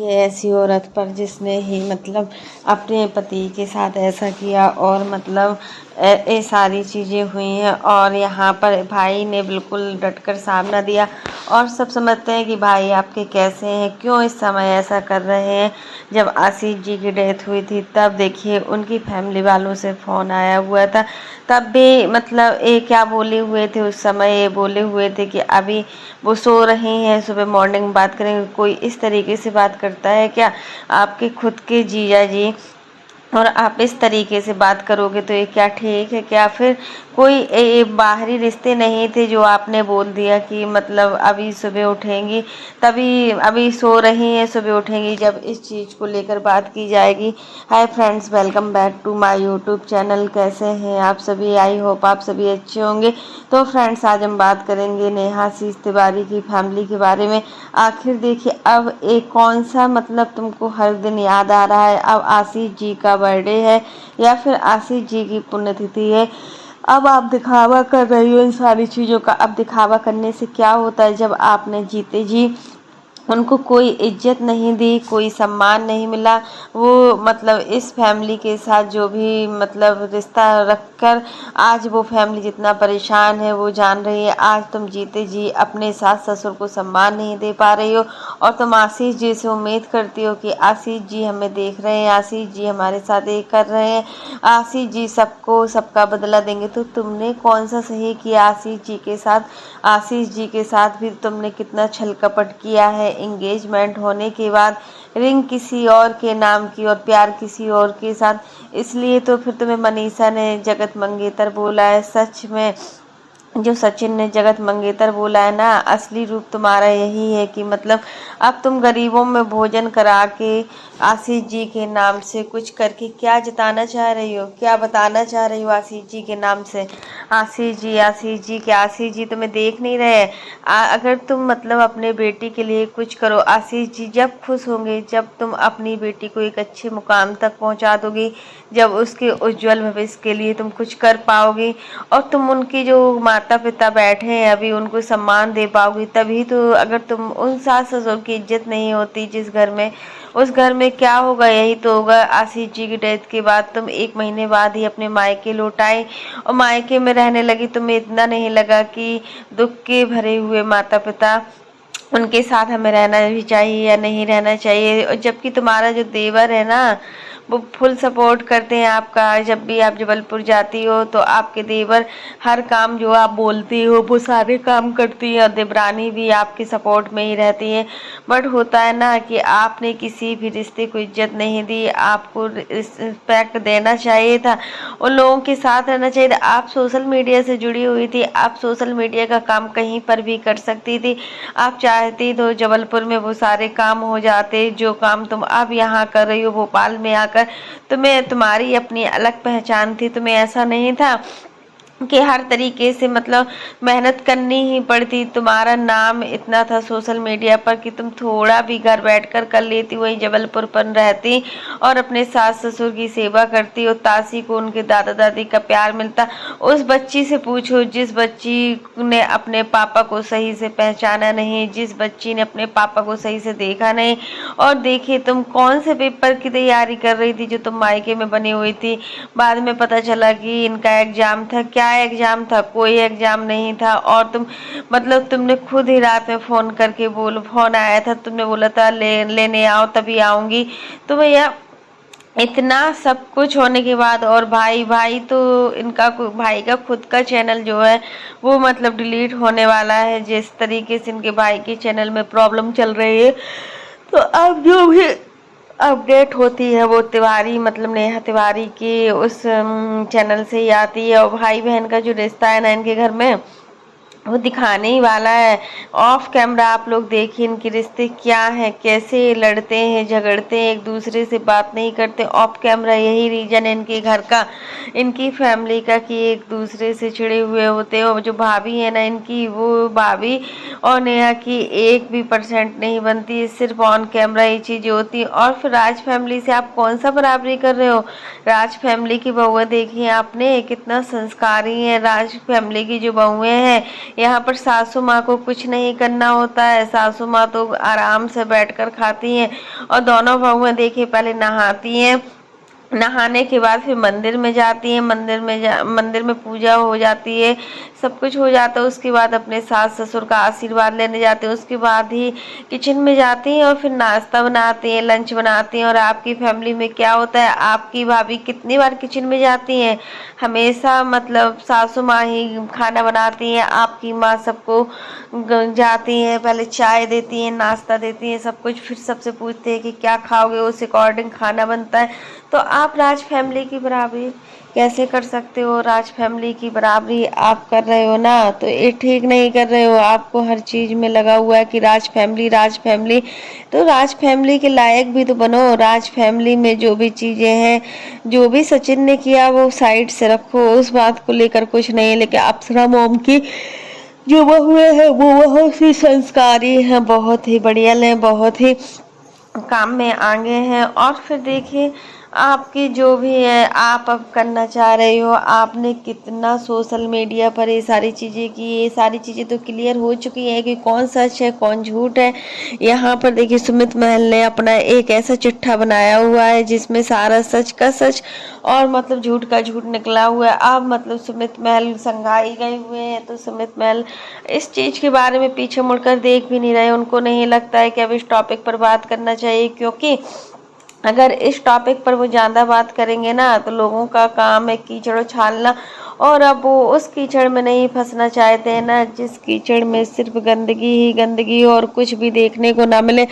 ये ऐसी औरत पर जिसने ही मतलब अपने पति के साथ ऐसा किया और मतलब ये सारी चीज़ें हुई हैं और यहाँ पर भाई ने बिल्कुल डटकर सामना दिया और सब समझते हैं कि भाई आपके कैसे हैं, क्यों इस समय ऐसा कर रहे हैं। जब आशीष जी की डेथ हुई थी तब देखिए उनकी फैमिली वालों से फ़ोन आया हुआ था, तब भी मतलब ये क्या बोले हुए थे उस समय, ये बोले हुए थे कि अभी वो सो रही हैं, सुबह मॉर्निंग में बात करेंगे। कोई इस तरीके से बात करता है क्या? आपके खुद के जीजा जी और आप इस तरीके से बात करोगे तो ये क्या ठीक है क्या? फिर कोई बाहरी रिश्ते नहीं थे जो आपने बोल दिया कि मतलब अभी सुबह उठेंगी, तभी अभी सो रही हैं सुबह उठेंगी, जब इस चीज़ को लेकर बात की जाएगी। Hi friends, welcome back to my YouTube channel. कैसे हैं आप सभी? आई होप आप सभी अच्छे होंगे। तो फ्रेंड्स, आज हम बात करेंगे नेहा आशीष तिवारी की फैमिली के बारे में। आखिर देखिए अब एक कौन सा मतलब तुमको हर दिन याद आ रहा है? अब आशीष जी का बर्थडे है या फिर आशीष जी की पुण्यतिथि है। अब आप दिखावा कर रही हो इन सारी चीज़ों का। अब दिखावा करने से क्या होता है? जब आपने जीते जी उनको कोई इज्जत नहीं दी, कोई सम्मान नहीं मिला, वो मतलब इस फैमिली के साथ जो भी मतलब रिश्ता रखकर आज वो फैमिली जितना परेशान है वो जान रही है। आज तुम जीते जी अपने सास ससुर को सम्मान नहीं दे पा रही हो और तुम आशीष जी से उम्मीद करती हो कि आशीष जी हमें देख रहे हैं, आशीष जी हमारे साथ ये कर रहे हैं, आशीष जी सबको सबका बदला देंगे। तो तुमने कौन सा सही किया आशीष जी के साथ? आशीष जी के साथ भी तुमने कितना छल कपट किया है। एंगेजमेंट होने के बाद रिंग किसी और के नाम की और प्यार किसी और के साथ, इसलिए तो फिर तुम्हें मनीषा ने जगत मंगेतर बोला है। सच में जो सचिन ने जगत मंगेतर बोला है ना, असली रूप तुम्हारा यही है कि मतलब अब तुम गरीबों में भोजन करा के आशीष जी के नाम से कुछ करके क्या जताना चाह रही हो, क्या बताना चाह रही हो आशीष जी के नाम से? आशीष जी, आशीष जी क्या? आशीष जी तुम्हें देख नहीं रहे? अगर तुम मतलब अपने बेटी के लिए कुछ करो, आशीष जी जब खुश होंगे जब तुम अपनी बेटी को एक अच्छे मुकाम तक पहुंचा दोगी, जब उसके उज्जवल भविष्य के लिए तुम कुछ कर पाओगी और तुम उनकी जो माता पिता बैठे हैं अभी उनको सम्मान दे पाओगी, तभी तो। अगर तुम उन सास ससुर की इज्जत नहीं होती जिस घर में, उस घर में क्या होगा? यही तो होगा। आशीष जी की डेथ के बाद तुम 1 महीने बाद ही अपने मायके लौट आई और मायके में रहने लगी। तुम्हें इतना नहीं लगा कि दुख के भरे हुए माता पिता, उनके साथ हमें रहना भी चाहिए या नहीं रहना चाहिए? और जबकि तुम्हारा जो देवर है ना, वो फुल सपोर्ट करते हैं आपका। जब भी आप जबलपुर जाती हो तो आपके देवर हर काम जो आप बोलती हो वो सारे काम करती है और देवरानी भी आपके सपोर्ट में ही रहती है। बट होता है ना कि आपने किसी भी रिश्ते को इज्जत नहीं दी, आपको रिस्पेक्ट देना चाहिए था, उन लोगों के साथ रहना चाहिए था। आप सोशल मीडिया से जुड़ी हुई थी, आप सोशल मीडिया का काम कहीं पर भी कर सकती थी। आप चाहती तो जबलपुर में वो सारे काम हो जाते जो काम तुम अब यहाँ कर रही हो भोपाल में आकर। तुम्हें तुम्हारी अपनी अलग पहचान थी, तुम्हें ऐसा नहीं था कि हर तरीके से मतलब मेहनत करनी ही पड़ती। तुम्हारा नाम इतना था सोशल मीडिया पर कि तुम थोड़ा भी घर बैठकर कर लेती, वहीं जबलपुर पर रहती और अपने सास ससुर की सेवा करती और तासी को उनके दादा दादी का प्यार मिलता। उस बच्ची से पूछो जिस बच्ची ने अपने पापा को सही से पहचाना नहीं, जिस बच्ची ने अपने पापा को सही से देखा नहीं। और देखिए तुम कौन से पेपर की तैयारी कर रही थी जो तुम मायके में बनी हुई थी? बाद में पता चला कि इनका एग्जाम था। क्या एग्जाम था? कोई एग्जाम नहीं था। और तुम मतलब तुमने खुद ही रात में फोन करके फोन आया था, तुमने बोला था लेने आओ तभी आऊंगी। तो भैया इतना सब कुछ होने के बाद, और भाई तो इनका भाई का खुद का चैनल जो है वो मतलब डिलीट होने वाला है। जिस तरीके से इनके भाई के चैनल में प्रॉब्लम चल रही है, तो अब जो भी अपडेट होती है वो तिवारी मतलब नेहा तिवारी की उस चैनल से ही आती है। और भाई बहन का जो रिश्ता है ना इनके घर में, वो दिखाने ही वाला है। ऑफ कैमरा आप लोग देखिए इनके रिश्ते क्या हैं, कैसे लड़ते हैं, झगड़ते हैं, एक दूसरे से बात नहीं करते। ऑफ कैमरा यही रीजन है इनके घर का, इनकी फैमिली का, कि एक दूसरे से चिड़े हुए होते हैं। और जो भाभी है ना इनकी, वो भाभी और नेहा की 1% नहीं बनती, सिर्फ ऑन कैमरा ये चीज़ें होती हैं। और फिर राज फैमिली से आप कौन सा बराबरी कर रहे हो? राज फैमिली की बहुएं देखी आपने कितना संस्कारी है। राज फैमिली की जो बहुएं हैं यहाँ पर सासू माँ को कुछ नहीं करना होता है, सासू माँ तो आराम से बैठकर खाती हैं। और दोनों बहुएं देखिए पहले नहाती हैं, नहाने के बाद फिर मंदिर में जाती हैं, मंदिर में पूजा हो जाती है, सब कुछ हो जाता है। उसके बाद अपने सास ससुर का आशीर्वाद लेने जाते हैं, उसके बाद ही किचन में जाती हैं और फिर नाश्ता बनाती हैं, लंच बनाती हैं। और आपकी फैमिली में क्या होता है, आपकी भाभी कितनी बार किचन में जाती हैं? हमेशा मतलब सासू माँ ही खाना बनाती हैं, आपकी माँ सबको जाती हैं, पहले चाय देती हैं, नाश्ता देती हैं, सब कुछ, फिर सबसे पूछते हैं कि क्या खाओगे, उस अकॉर्डिंग खाना बनता है। तो आप राज फैमिली की बराबरी कैसे कर सकते हो? राज फैमिली की बराबरी आप कर रहे हो ना, तो ये ठीक नहीं कर रहे हो। आपको हर चीज में लगा हुआ है कि राज फैमिली, राज फैमिली, तो राज फैमिली के लायक भी तो बनो। राज फैमिली में जो भी चीजें हैं, जो भी सचिन ने किया वो साइड से रखो, उस बात को लेकर कुछ नहीं। लेकिन अप्सरा मोम की जो बहुएं हैं वो बहुत ही संस्कारी हैं, बहुत ही बढ़िया हैं, बहुत ही काम में आगे हैं। और फिर देखिए आपकी जो भी है, आप अब करना चाह रहे हो, आपने कितना सोशल मीडिया पर ये सारी चीज़ें की, ये सारी चीज़ें तो क्लियर हो चुकी हैं कि कौन सच है कौन झूठ है। यहाँ पर देखिए सुमित महल ने अपना एक ऐसा चिट्ठा बनाया हुआ है जिसमें सारा सच का सच और मतलब झूठ का झूठ निकला हुआ है। अब मतलब सुमित महल संघाई गए हुए हैं, तो सुमित महल इस चीज़ के बारे में पीछे मुड़कर देख भी नहीं रहे। उनको नहीं लगता है कि अब इस टॉपिक पर बात करना चाहिए, क्योंकि अगर इस टॉपिक पर वो ज़्यादा बात करेंगे ना तो लोगों का काम है कीचड़ उछालना, और अब वो उस कीचड़ में नहीं फंसना चाहते हैं ना, जिस कीचड़ में सिर्फ गंदगी ही गंदगी हो और कुछ भी देखने को ना मिले।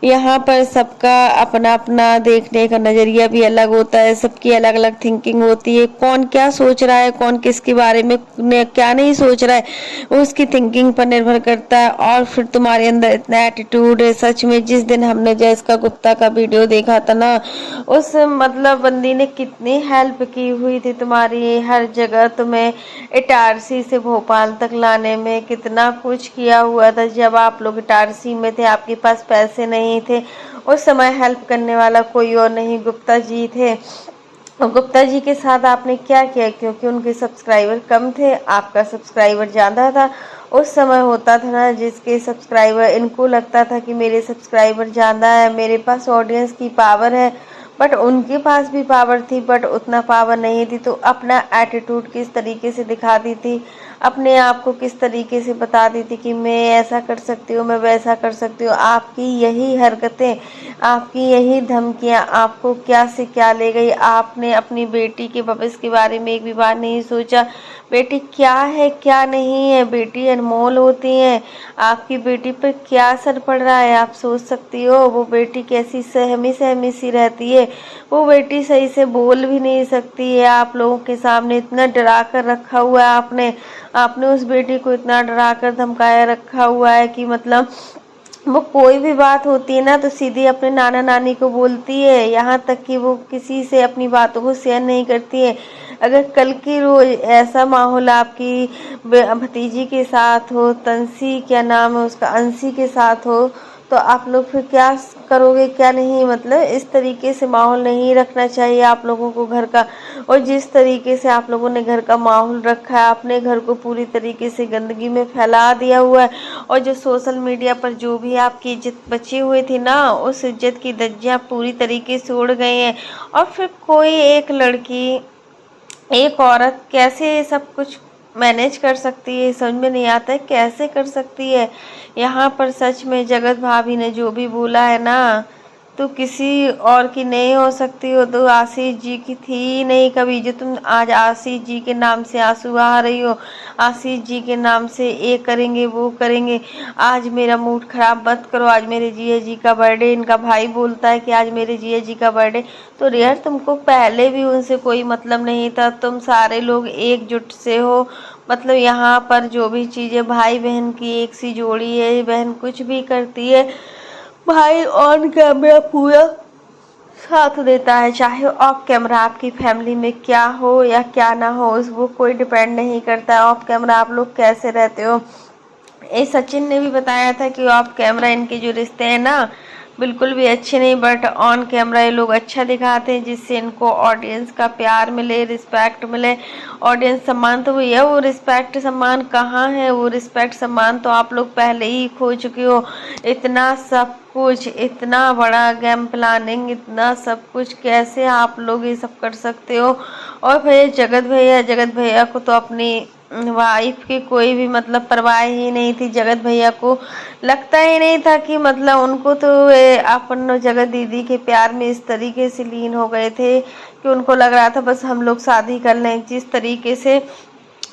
यहाँ पर सबका अपना अपना देखने का नज़रिया भी अलग होता है, सबकी अलग अलग थिंकिंग होती है। कौन क्या सोच रहा है, कौन किसके बारे में क्या नहीं सोच रहा है, उसकी थिंकिंग पर निर्भर करता है। और फिर तुम्हारे अंदर इतना एटीट्यूड है, सच में जिस दिन हमने जयस्का गुप्ता का वीडियो देखा था ना, उस मतलब बंदी ने कितनी हेल्प की हुई थी तुम्हारी, हर जगह तुम्हें इटारसी से भोपाल तक लाने में कितना कुछ किया हुआ था। जब आप लोग इटारसी में थे, आपके पास पैसे नहीं थे, उस समय हेल्प करने वाला कोई और नहीं, गुप्ता जी थे। और गुप्ता जी के साथ आपने क्या किया? क्योंकि उनके सब्सक्राइबर कम थे, आपका सब्सक्राइबर ज़्यादा था। उस समय होता था ना, जिसके सब्सक्राइबर, इनको लगता था कि मेरे सब्सक्राइबर ज़्यादा है, मेरे पास ऑडियंस की पावर है, बट उनके पास भी पावर थी बट उतना पावर नहीं थी। तो अपना एटीट्यूड किस तरीके से दिखाती थी, अपने आप को किस तरीके से बताती थी कि मैं ऐसा कर सकती हूँ, मैं वैसा कर सकती हूँ। आपकी यही हरकतें, आपकी यही धमकियाँ आपको क्या से क्या ले गई। आपने अपनी बेटी के भविष्य के बारे में एक भी बार नहीं सोचा, बेटी क्या है क्या नहीं है, बेटी अनमोल होती है। आपकी बेटी पर क्या असर पड़ रहा है आप सोच सकती हो। वो बेटी कैसी सहमी सहमी सी रहती है, वो बेटी सही से बोल भी नहीं सकती है। आप लोगों के सामने इतना डरा कर रखा हुआ है आपने, आपने उस बेटी को इतना डरा कर धमकाया रखा हुआ है कि मतलब वो कोई भी बात होती है ना तो सीधी अपने नाना नानी को बोलती है, यहाँ तक कि वो किसी से अपनी बातों को शेयर नहीं करती है। अगर कल की रोज ऐसा माहौल आपकी भतीजी के साथ हो, तंसी क्या नाम है उसका, अंशी के साथ हो, तो आप लोग फिर क्या करोगे क्या नहीं। मतलब इस तरीके से माहौल नहीं रखना चाहिए आप लोगों को घर का। और जिस तरीके से आप लोगों ने घर का माहौल रखा है, आपने घर को पूरी तरीके से गंदगी में फैला दिया हुआ है। और जो सोशल मीडिया पर जो भी आपकी इज्जत बची हुई थी ना, उस इज्जत की धज्जियां पूरी तरीके से उड़ गई हैं। और फिर कोई एक लड़की, एक औरत कैसे ये सब कुछ मैनेज कर सकती है, समझ में नहीं आता है कैसे कर सकती है। यहाँ पर सच में जगत भाभी ने जो भी बोला है ना, तो किसी और की नहीं हो सकती हो तो आशीष जी की थी ही नहीं कभी। जो तुम आज आशीष जी के नाम से आंसू बहा रही हो, आशीष जी के नाम से ये करेंगे वो करेंगे, आज मेरा मूड खराब मत करो, आज मेरे जिया जी का बर्थडे, इनका भाई बोलता है कि आज मेरे जिया जी का बर्थडे। तो रियर तुमको पहले भी उनसे कोई मतलब नहीं था, तुम सारे लोग एकजुट से हो। मतलब यहाँ पर जो भी चीज़ें भाई बहन की एक सी जोड़ी है, बहन कुछ भी करती है भाई ऑन कैमरा पूरा साथ देता है, चाहे ऑफ कैमरा आपकी फैमिली में क्या हो या क्या ना हो, उस वो कोई डिपेंड नहीं करता है ऑफ कैमरा आप लोग कैसे रहते हो। ये सचिन ने भी बताया था कि ऑफ कैमरा इनके जो रिश्ते हैं ना, बिल्कुल भी अच्छे नहीं, बट ऑन कैमरा ये लोग अच्छा दिखाते हैं, जिससे इनको ऑडियंस का प्यार मिले, रिस्पेक्ट मिले, ऑडियंस सम्मान। तो भैया वो रिस्पेक्ट सम्मान कहाँ है? वो रिस्पेक्ट सम्मान तो आप लोग पहले ही खो चुके हो। इतना सब कुछ, इतना बड़ा गेम प्लानिंग, इतना सब कुछ कैसे आप लोग ये सब कर सकते हो? और भैया जगत भैया को तो अपनी वाइफ की कोई भी मतलब परवाह ही नहीं थी। जगत भैया को लगता ही नहीं था कि मतलब उनको तो अपन जगत दीदी के प्यार में इस तरीके से लीन हो गए थे कि उनको लग रहा था बस हम लोग शादी कर लें। जिस तरीके से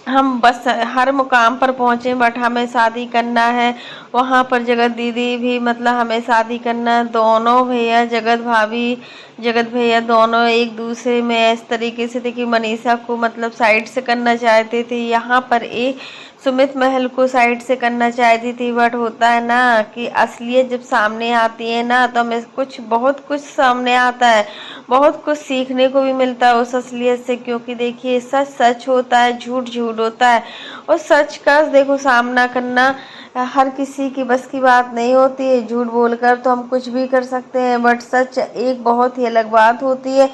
हम बस हर मुकाम पर पहुँचे, बट हमें शादी करना है, वहाँ पर जगत दीदी भी मतलब हमें शादी करना है। दोनों भैया, जगत भाभी, जगत भैया दोनों एक दूसरे में इस तरीके से थे कि मनीषा को मतलब साइड से करना चाहते थे, यहाँ पर एक सुमित महल को साइड से करना चाहती थी। बट होता है ना कि असलियत जब सामने आती है ना, तो हमें बहुत कुछ सामने आता है, बहुत कुछ सीखने को भी मिलता है उस असलियत से। क्योंकि देखिए, सच सच होता है, झूठ झूठ होता है, और सच का देखो सामना करना हर किसी की बस की बात नहीं होती है। झूठ बोलकर तो हम कुछ भी कर सकते हैं, बट सच एक बहुत ही अलग बात होती है।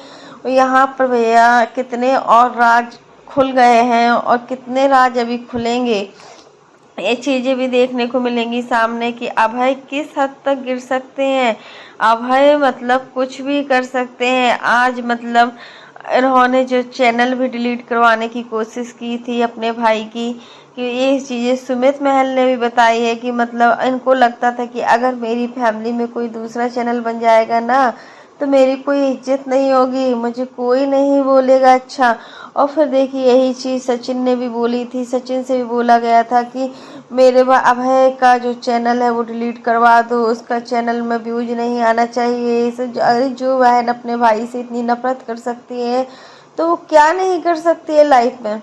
यहाँ पर भैया कितने और राज खुल गए हैं, और कितने राज अभी खुलेंगे, ये चीज़ें भी देखने को मिलेंगी सामने कि अभय किस हद तक गिर सकते हैं। अभय मतलब कुछ भी कर सकते हैं। आज मतलब इन्होंने जो चैनल भी डिलीट करवाने की कोशिश की थी अपने भाई की, कि ये चीज़ें सुमित महल ने भी बताई है कि मतलब इनको लगता था कि अगर मेरी फैमिली में कोई दूसरा चैनल बन जाएगा ना, तो मेरी कोई इज्जत नहीं होगी, मुझे कोई नहीं बोलेगा अच्छा। और फिर देखिए, यही चीज़ सचिन ने भी बोली थी, सचिन से भी बोला गया था कि मेरे अभय का जो चैनल है वो डिलीट करवा दो, उसका चैनल में व्यूज नहीं आना चाहिए। अरे जो बहन अपने भाई से इतनी नफरत कर सकती है, तो वो क्या नहीं कर सकती है लाइफ में?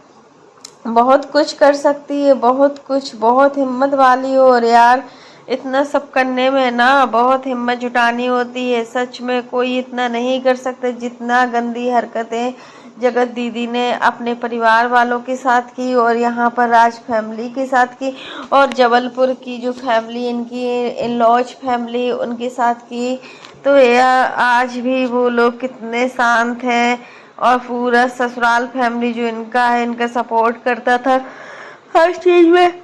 बहुत कुछ कर सकती है, बहुत कुछ, बहुत हिम्मत वाली हो। और यार, इतना सब करने में ना बहुत हिम्मत जुटानी होती है। सच में कोई इतना नहीं कर सकता जितना गंदी हरकतें जगत दीदी ने अपने परिवार वालों के साथ की, और यहाँ पर राज फैमिली के साथ की, और जबलपुर की जो फैमिली इनकी, इन लॉज फैमिली, उनके साथ की। तो यार आज भी वो लोग कितने शांत हैं, और पूरा ससुराल फैमिली जो इनका है, इनका सपोर्ट करता था हर चीज़ में,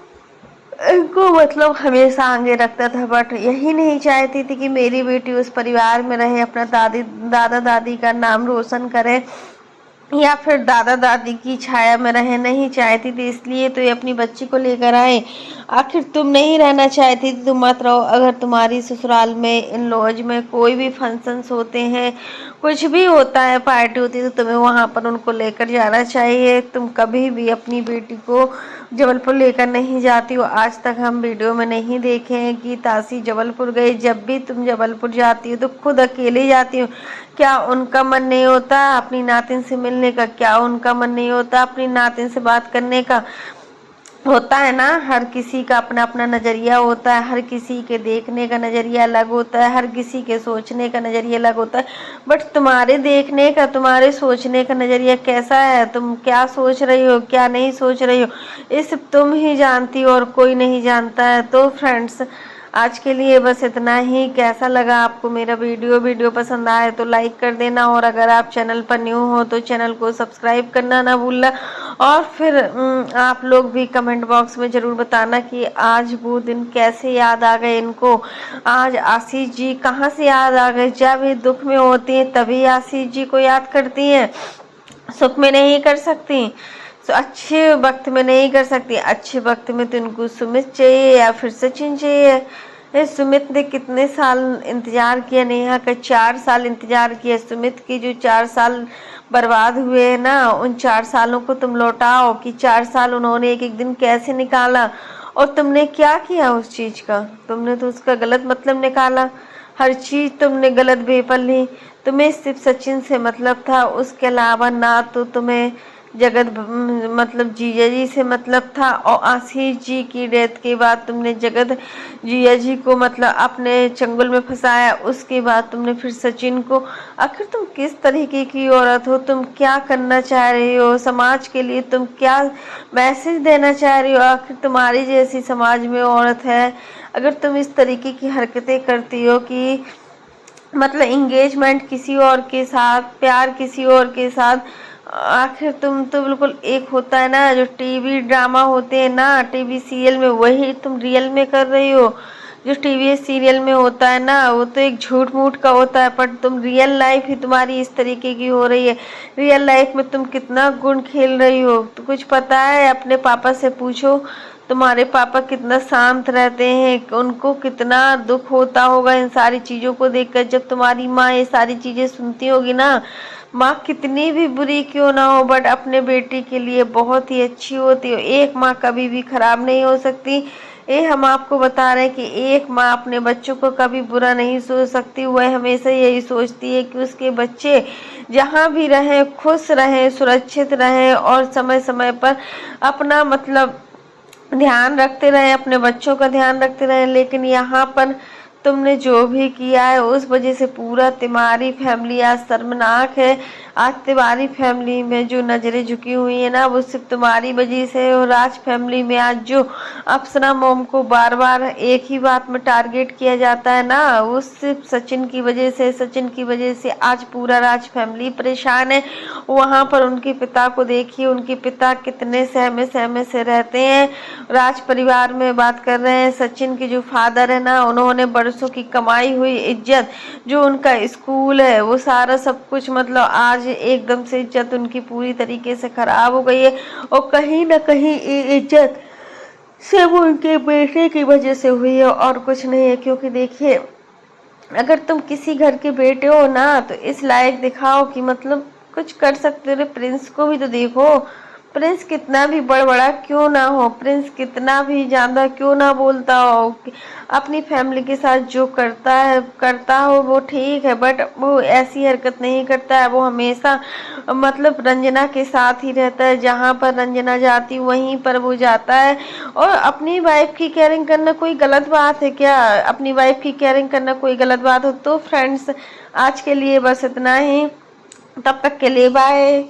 इनको मतलब हमेशा आगे रखता था। बट यही नहीं चाहती थी कि मेरी बेटी उस परिवार में रहे, अपना दादा दादी का नाम रोशन करे, या फिर दादा दादी की छाया में रहे, नहीं चाहती थी। इसलिए तो ये अपनी बच्ची को लेकर आए। आखिर तुम नहीं रहना चाहती थी, तुम मत रहो। अगर तुम्हारी ससुराल में, इन लॉज में कोई भी फंक्शंस होते हैं, कुछ भी होता है, पार्टी होती है, तो तुम्हें वहाँ पर उनको लेकर जाना चाहिए। तुम कभी भी अपनी बेटी को जबलपुर लेकर नहीं जाती हो। आज तक हम वीडियो में नहीं देखे हैं कि तासी जबलपुर गई। जब भी तुम जबलपुर जाती हो तो खुद अकेले जाती हो। क्या उनका मन नहीं होता अपनी नातिन से मिलने का? क्या उनका मन नहीं होता अपनी नातिन से बात करने का? होता है ना, हर किसी का अपना अपना नज़रिया होता है, हर किसी के देखने का नज़रिया अलग होता है, हर किसी के सोचने का नज़रिया अलग होता है। बट तुम्हारे देखने का, तुम्हारे सोचने का नज़रिया कैसा है? तुम क्या सोच रही हो, क्या नहीं सोच रही हो, ये सिर्फ तुम ही जानती हो और कोई नहीं जानता है। तो फ्रेंड्स, आज के लिए बस इतना ही। कैसा लगा आपको मेरा वीडियो पसंद आए तो लाइक कर देना, और अगर आप चैनल पर न्यू हो तो चैनल को सब्सक्राइब करना ना भूलना। और फिर आप लोग भी कमेंट बॉक्स में ज़रूर बताना कि आज वो दिन कैसे याद आ गए इनको। आज आशीष जी कहाँ से याद आ गए? जब ये दुख में होती हैं तभी आशीष जी को याद करती हैं, सुख में नहीं कर सकती। तो अच्छे वक्त में नहीं कर सकती, अच्छे वक्त में तो इनको सुमित चाहिए या फिर सचिन चाहिए। सुमित ने कितने साल इंतजार किया, नेहा का 4 साल इंतजार किया। सुमित की जो 4 साल बर्बाद हुए हैं ना, उन 4 सालों को तुम लौटाओ कि 4 साल उन्होंने एक एक दिन कैसे निकाला। और तुमने क्या किया उस चीज़ का? तुमने तो उसका गलत मतलब निकाला, हर चीज़ तुमने गलत बेपल ली। तुम्हें सिर्फ सचिन से मतलब था, उसके अलावा ना तो तुम्हें मतलब जीजा जी से मतलब था। और आशीष जी की डेथ के बाद तुमने जगत जीजा जी को मतलब अपने चंगुल में फंसाया, उसके बाद तुमने फिर सचिन को। आखिर तुम किस तरीके की औरत हो? तुम क्या करना चाह रही हो समाज के लिए? तुम क्या मैसेज देना चाह रही हो? आखिर तुम्हारी जैसी समाज में औरत है? अगर तुम इस तरीके की हरकतें करती हो कि मतलब एंगेजमेंट किसी और के साथ, प्यार किसी और के साथ। आखिर तुम तो बिल्कुल एक होता है ना जो टीवी ड्रामा होते हैं ना, टीवी सीरियल में, वही तुम रियल में कर रही हो। जो टीवी सीरियल में होता है ना वो तो एक झूठ मूठ का होता है, पर तुम रियल लाइफ ही तुम्हारी इस तरीके की हो रही है। रियल लाइफ में तुम कितना गुण खेल रही हो, तो कुछ पता है? अपने पापा से पूछो, तुम्हारे पापा कितना शांत रहते हैं, उनको कितना दुख होता होगा इन सारी चीज़ों को देखकर। जब तुम्हारी माँ ये सारी चीज़ें सुनती होगी ना, माँ कितनी भी बुरी क्यों ना हो बट अपने बेटी के लिए बहुत ही अच्छी होती है। एक माँ कभी भी खराब नहीं हो सकती। ये हम आपको बता रहे हैं कि एक माँ अपने बच्चों को कभी बुरा नहीं सोच सकती। वह हमेशा यही सोचती है कि उसके बच्चे जहाँ भी रहें खुश रहें, सुरक्षित रहें और समय समय पर अपना मतलब ध्यान रखते रहे, अपने बच्चों का ध्यान रखते रहे। लेकिन यहाँ पर तुमने जो भी किया है उस वजह से पूरा तुम्हारी फैमिली आज शर्मनाक है। आज तुम्हारी फैमिली में जो नजरें झुकी हुई है ना वो सिर्फ तुम्हारी वजह से। और राज फैमिली में आज जो अप्सरा मोम को बार बार एक ही बात में टारगेट किया जाता है ना, वो सिर्फ सचिन की वजह से। सचिन की वजह से आज पूरा राज फैमिली परेशान है। वहाँ पर उनके पिता को देखिए, उनके पिता कितने सहमे सहमे से रहते हैं। राज परिवार में बात कर रहे हैं, सचिन के जो फादर है ना, उन्होंने बरसों की कमाई हुई इज्जत, जो उनका स्कूल है, वो सारा सब कुछ मतलब आज एकदम से इज्जत उनकी पूरी तरीके से खराब हो गई है। और कहीं ना कहीं ये इज्जत सिर्फ उनके बेटे की वजह से हुई है और कुछ नहीं है। क्योंकि देखिए, अगर तुम किसी घर के बेटे हो ना तो इस लायक दिखाओ कि मतलब कुछ कर सकते हो। प्रिंस को भी तो देखो, प्रिंस कितना भी बड़बड़ा क्यों ना हो, प्रिंस कितना भी ज्यादा क्यों ना बोलता हो, अपनी फैमिली के साथ जो करता हो वो ठीक है, बट वो ऐसी हरकत नहीं करता है। वो हमेशा मतलब रंजना के साथ ही रहता है, जहाँ पर रंजना जाती वहीं पर वो जाता है। और अपनी वाइफ की केयरिंग करना कोई गलत बात है क्या? अपनी वाइफ की केयरिंग करना कोई गलत बात हो? तो फ्रेंड्स, आज के लिए बस इतना ही। तब तक के लिए बाय।